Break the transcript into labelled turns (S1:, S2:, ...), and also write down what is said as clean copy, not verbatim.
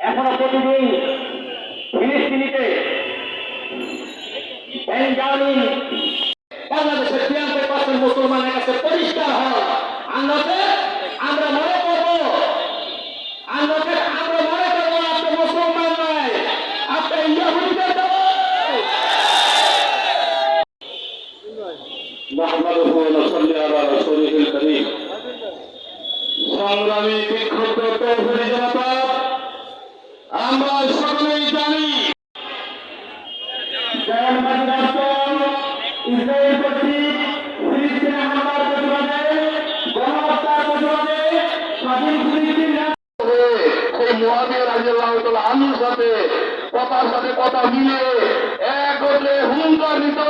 S1: এখনো প্রতিদিন ফিলিস্তিনিতে বেঞ্জামিন বাংলাদেশের 93% মুসলমানের কাছে পরিষ্কার হয় আমরা মনে করবো আপনি মুসলমান নয়, আপনি ইহুদিদের দল। সংগ্রামী বিক্ষুব্ধ তৌহিদি জনতা, আমরা সকলেই জানি ইসরায়েল কর্তৃক ফিলিস্তিনে হামলার প্রতিবাদে, গণহত্যার প্রতিবাদে স্বাধীন ফিলিস্তিন সেই মুআবিয়া রাদিয়াল্লাহু তাআলা আনহুর সাথে কথার সাথে কথা মিলে একত্রে হুঙ্কার দিত